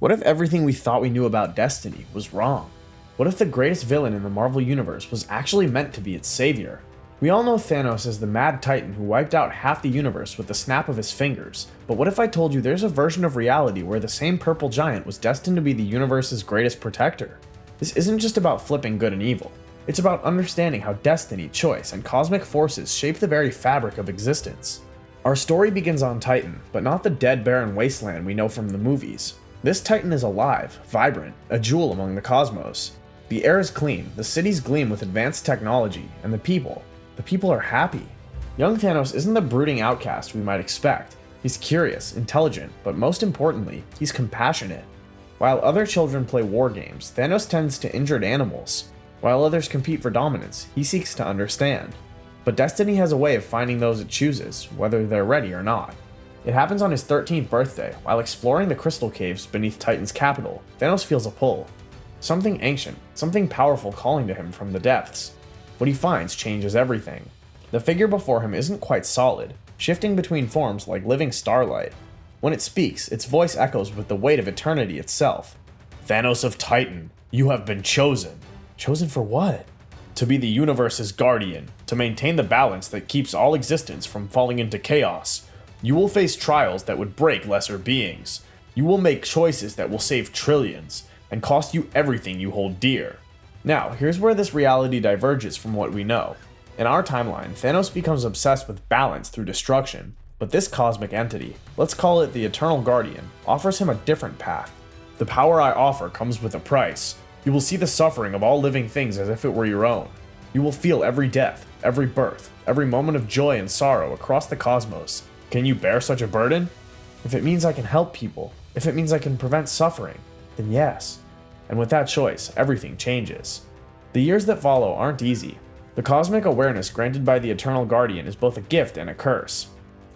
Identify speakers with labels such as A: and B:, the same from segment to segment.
A: What if everything we thought we knew about destiny was wrong? What if the greatest villain in the Marvel Universe was actually meant to be its savior? We all know Thanos as the mad titan who wiped out half the universe with the snap of his fingers, but what if I told you there's a version of reality where the same purple giant was destined to be the universe's greatest protector? This isn't just about flipping good and evil. It's about understanding how destiny, choice, and cosmic forces shape the very fabric of existence. Our story begins on Titan, but not the dead, barren wasteland we know from the movies. This Titan is alive, vibrant, a jewel among the cosmos. The air is clean, the cities gleam with advanced technology, and the people are happy. Young Thanos isn't the brooding outcast we might expect. He's curious, intelligent, but most importantly, he's compassionate. While other children play war games, Thanos tends to injured animals. While others compete for dominance, he seeks to understand. But destiny has a way of finding those it chooses, whether they're ready or not. It happens on his 13th birthday, while exploring the crystal caves beneath Titan's capital. Thanos feels a pull. Something ancient, something powerful calling to him from the depths. What he finds changes everything. The figure before him isn't quite solid, shifting between forms like living starlight. When it speaks, its voice echoes with the weight of eternity itself. Thanos of Titan, you have been chosen. Chosen for what? To be the universe's guardian, to maintain the balance that keeps all existence from falling into chaos. You will face trials that would break lesser beings. You will make choices that will save trillions, and cost you everything you hold dear. Now, here's where this reality diverges from what we know. In our timeline, Thanos becomes obsessed with balance through destruction, but this cosmic entity, let's call it the Eternal Guardian, offers him a different path. The power I offer comes with a price. You will see the suffering of all living things as if it were your own. You will feel every death, every birth, every moment of joy and sorrow across the cosmos. Can you bear such a burden? If it means I can help people, if it means I can prevent suffering, then yes. And with that choice, everything changes. The years that follow aren't easy. The cosmic awareness granted by the Eternal Guardian is both a gift and a curse.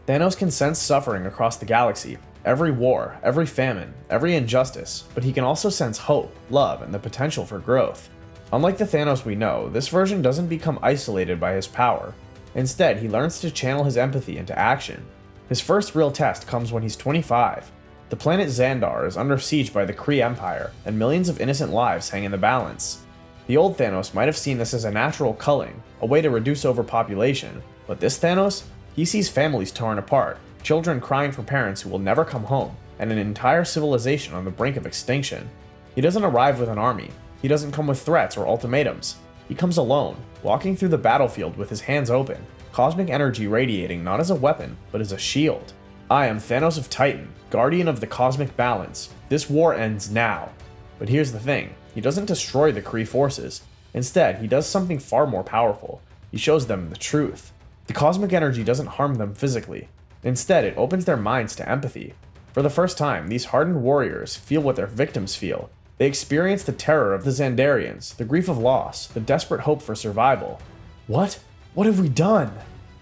A: Thanos can sense suffering across the galaxy, every war, every famine, every injustice, but he can also sense hope, love, and the potential for growth. Unlike the Thanos we know, this version doesn't become isolated by his power. Instead, he learns to channel his empathy into action. His first real test comes when he's 25. The planet Xandar is under siege by the Kree Empire, and millions of innocent lives hang in the balance. The old Thanos might have seen this as a natural culling, a way to reduce overpopulation, but this Thanos, he sees families torn apart, children crying for parents who will never come home, and an entire civilization on the brink of extinction. He doesn't arrive with an army. He doesn't come with threats or ultimatums. He comes alone, walking through the battlefield with his hands open, cosmic energy radiating not as a weapon, but as a shield. I am Thanos of Titan, guardian of the cosmic balance. This war ends now. But here's the thing, he doesn't destroy the Kree forces. Instead, he does something far more powerful. He shows them the truth. The cosmic energy doesn't harm them physically. Instead, it opens their minds to empathy. For the first time, these hardened warriors feel what their victims feel. They experience the terror of the Xandarians, the grief of loss, the desperate hope for survival. What? What have we done?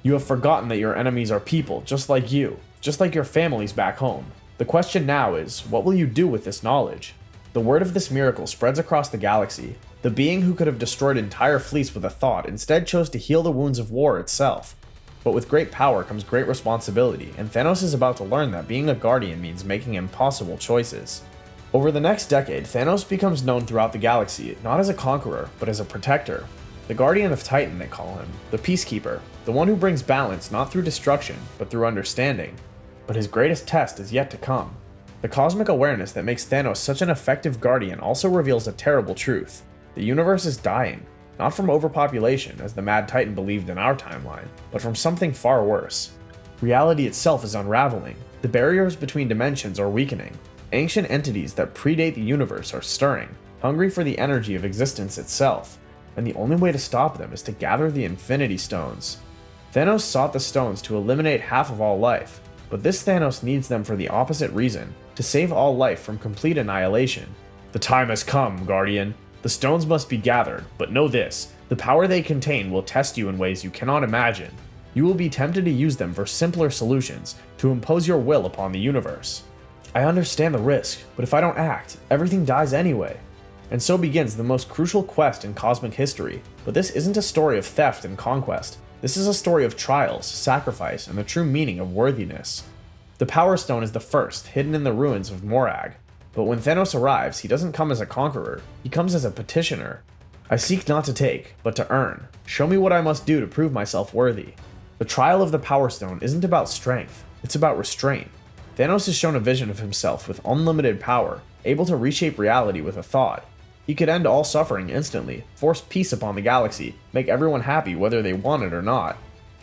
A: You have forgotten that your enemies are people just like you, just like your families back home. The question now is, what will you do with this knowledge? The word of this miracle spreads across the galaxy. The being who could have destroyed entire fleets with a thought instead chose to heal the wounds of war itself. But with great power comes great responsibility, and Thanos is about to learn that being a guardian means making impossible choices. Over the next decade, Thanos becomes known throughout the galaxy, not as a conqueror, but as a protector. The Guardian of Titan, they call him, the Peacekeeper, the one who brings balance not through destruction, but through understanding. But his greatest test is yet to come. The cosmic awareness that makes Thanos such an effective guardian also reveals a terrible truth. The universe is dying, not from overpopulation, as the Mad Titan believed in our timeline, but from something far worse. Reality itself is unraveling. The barriers between dimensions are weakening. Ancient entities that predate the universe are stirring, hungry for the energy of existence itself. And the only way to stop them is to gather the Infinity Stones. Thanos sought the stones to eliminate half of all life, but this Thanos needs them for the opposite reason, to save all life from complete annihilation. The time has come, Guardian. The stones must be gathered, but know this, the power they contain will test you in ways you cannot imagine. You will be tempted to use them for simpler solutions, to impose your will upon the universe. I understand the risk, but if I don't act, everything dies anyway. And so begins the most crucial quest in cosmic history, but this isn't a story of theft and conquest. This is a story of trials, sacrifice, and the true meaning of worthiness. The Power Stone is the first, hidden in the ruins of Morag. But when Thanos arrives, he doesn't come as a conqueror, he comes as a petitioner. I seek not to take, but to earn. Show me what I must do to prove myself worthy. The trial of the Power Stone isn't about strength, it's about restraint. Thanos is shown a vision of himself with unlimited power, able to reshape reality with a thought. He could end all suffering instantly, force peace upon the galaxy, make everyone happy whether they want it or not.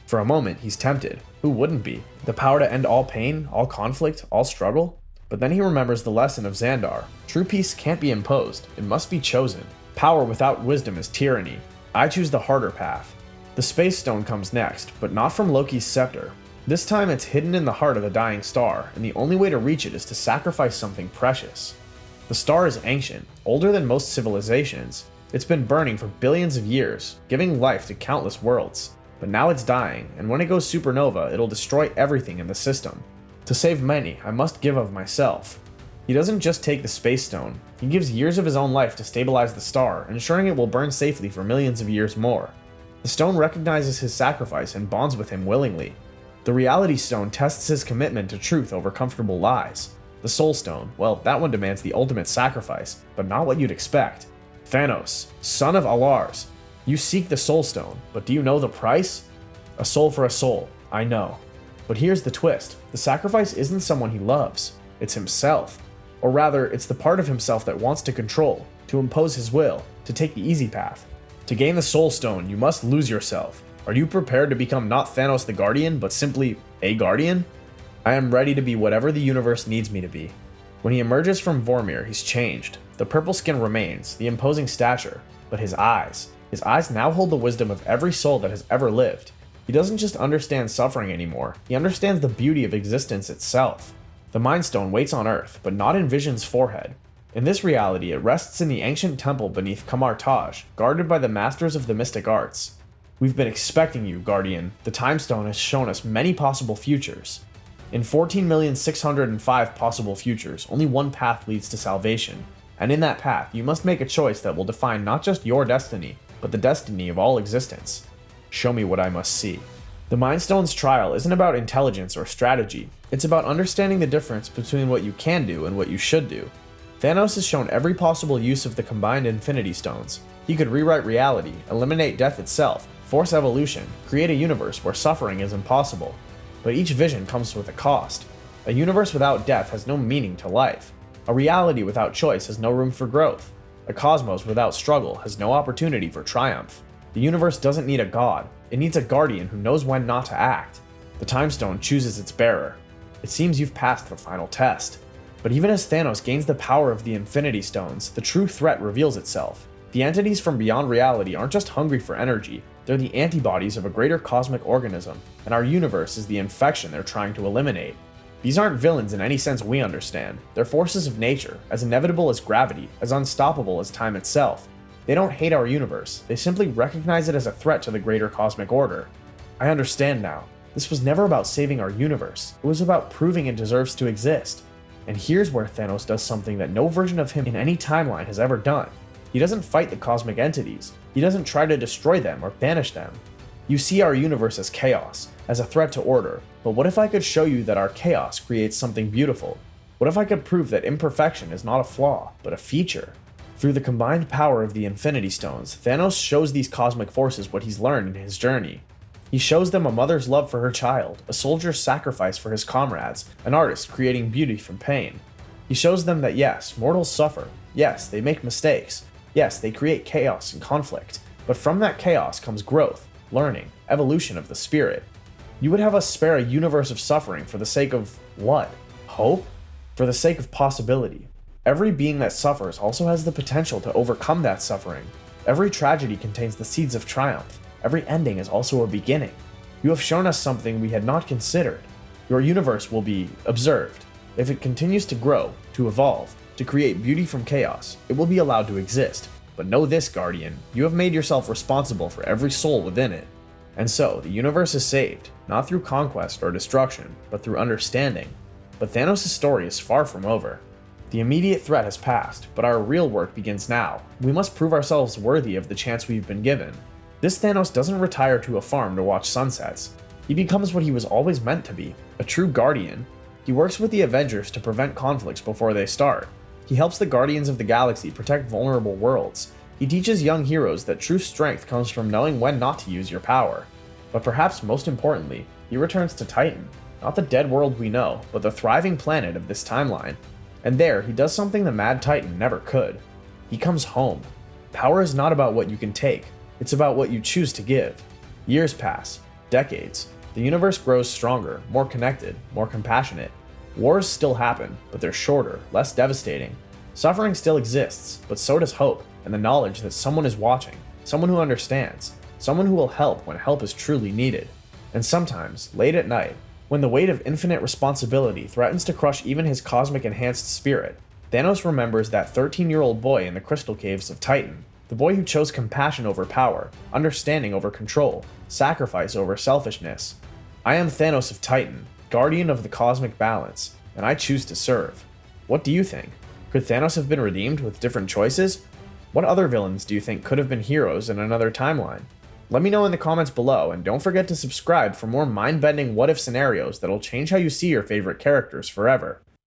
A: For a moment, he's tempted. Who wouldn't be? The power to end all pain, all conflict, all struggle? But then he remembers the lesson of Xandar. True peace can't be imposed, it must be chosen. Power without wisdom is tyranny. I choose the harder path. The Space Stone comes next, but not from Loki's scepter. This time it's hidden in the heart of the dying star, and the only way to reach it is to sacrifice something precious. The star is ancient, older than most civilizations. It's been burning for billions of years, giving life to countless worlds. But now it's dying, and when it goes supernova, it'll destroy everything in the system. To save many, I must give of myself. He doesn't just take the Space Stone, he gives years of his own life to stabilize the star, ensuring it will burn safely for millions of years more. The stone recognizes his sacrifice and bonds with him willingly. The Reality Stone tests his commitment to truth over comfortable lies. The Soul Stone, well, that one demands the ultimate sacrifice, but not what you'd expect. Thanos, son of Alars, you seek the Soul Stone, but do you know the price? A soul for a soul, I know. But here's the twist, the sacrifice isn't someone he loves, it's himself. Or rather, it's the part of himself that wants to control, to impose his will, to take the easy path. To gain the Soul Stone, you must lose yourself. Are you prepared to become not Thanos the Guardian, but simply a Guardian? I am ready to be whatever the universe needs me to be. When he emerges from Vormir, he's changed. The purple skin remains, the imposing stature, but his eyes now hold the wisdom of every soul that has ever lived. He doesn't just understand suffering anymore, he understands the beauty of existence itself. The Mind Stone waits on Earth, but not in Vision's forehead. In this reality, it rests in the ancient temple beneath Kamar Taj, guarded by the masters of the mystic arts. We've been expecting you, Guardian. The Time Stone has shown us many possible futures. In 14,605 possible futures, only one path leads to salvation. And in that path, you must make a choice that will define not just your destiny, but the destiny of all existence. Show me what I must see. The Mind Stone's trial isn't about intelligence or strategy. It's about understanding the difference between what you can do and what you should do. Thanos has shown every possible use of the combined Infinity Stones. He could rewrite reality, eliminate death itself, force evolution, create a universe where suffering is impossible. But each vision comes with a cost. A universe without death has no meaning to life. A reality without choice has no room for growth. A cosmos without struggle has no opportunity for triumph. The universe doesn't need a god, it needs a guardian who knows when not to act. The Time Stone chooses its bearer. It seems you've passed the final test. But even as Thanos gains the power of the Infinity Stones, the true threat reveals itself. The entities from beyond reality aren't just hungry for energy, they're the antibodies of a greater cosmic organism, and our universe is the infection they're trying to eliminate. These aren't villains in any sense we understand, they're forces of nature, as inevitable as gravity, as unstoppable as time itself. They don't hate our universe, they simply recognize it as a threat to the greater cosmic order. I understand now. This was never about saving our universe, it was about proving it deserves to exist. And here's where Thanos does something that no version of him in any timeline has ever done. He doesn't fight the cosmic entities. He doesn't try to destroy them or banish them. You see our universe as chaos, as a threat to order, but what if I could show you that our chaos creates something beautiful? What if I could prove that imperfection is not a flaw, but a feature? Through the combined power of the Infinity Stones, Thanos shows these cosmic forces what he's learned in his journey. He shows them a mother's love for her child, a soldier's sacrifice for his comrades, an artist creating beauty from pain. He shows them that yes, mortals suffer, yes, they make mistakes, yes, they create chaos and conflict, but from that chaos comes growth, learning, evolution of the spirit. You would have us spare a universe of suffering for the sake of what? Hope? For the sake of possibility. Every being that suffers also has the potential to overcome that suffering. Every tragedy contains the seeds of triumph. Every ending is also a beginning. You have shown us something we had not considered. Your universe will be observed. If it continues to grow, to evolve, to create beauty from chaos, it will be allowed to exist. But know this, Guardian, you have made yourself responsible for every soul within it. And so, the universe is saved, not through conquest or destruction, but through understanding. But Thanos' story is far from over. The immediate threat has passed, but our real work begins now. We must prove ourselves worthy of the chance we've been given. This Thanos doesn't retire to a farm to watch sunsets. He becomes what he was always meant to be, a true guardian. He works with the Avengers to prevent conflicts before they start. He helps the Guardians of the Galaxy protect vulnerable worlds. He teaches young heroes that true strength comes from knowing when not to use your power. But perhaps most importantly, he returns to Titan, not the dead world we know, but the thriving planet of this timeline. And there, he does something the Mad Titan never could. He comes home. Power is not about what you can take, it's about what you choose to give. Years pass, decades. The universe grows stronger, more connected, more compassionate. Wars still happen, but they're shorter, less devastating. Suffering still exists, but so does hope, and the knowledge that someone is watching, someone who understands, someone who will help when help is truly needed. And sometimes, late at night, when the weight of infinite responsibility threatens to crush even his cosmic enhanced spirit, Thanos remembers that 13-year-old boy in the crystal caves of Titan, the boy who chose compassion over power, understanding over control, sacrifice over selfishness. I am Thanos of Titan, guardian of the cosmic balance, and I choose to serve. What do you think? Could Thanos have been redeemed with different choices? What other villains do you think could have been heroes in another timeline? Let me know in the comments below, and don't forget to subscribe for more mind-bending what-if scenarios that'll change how you see your favorite characters forever.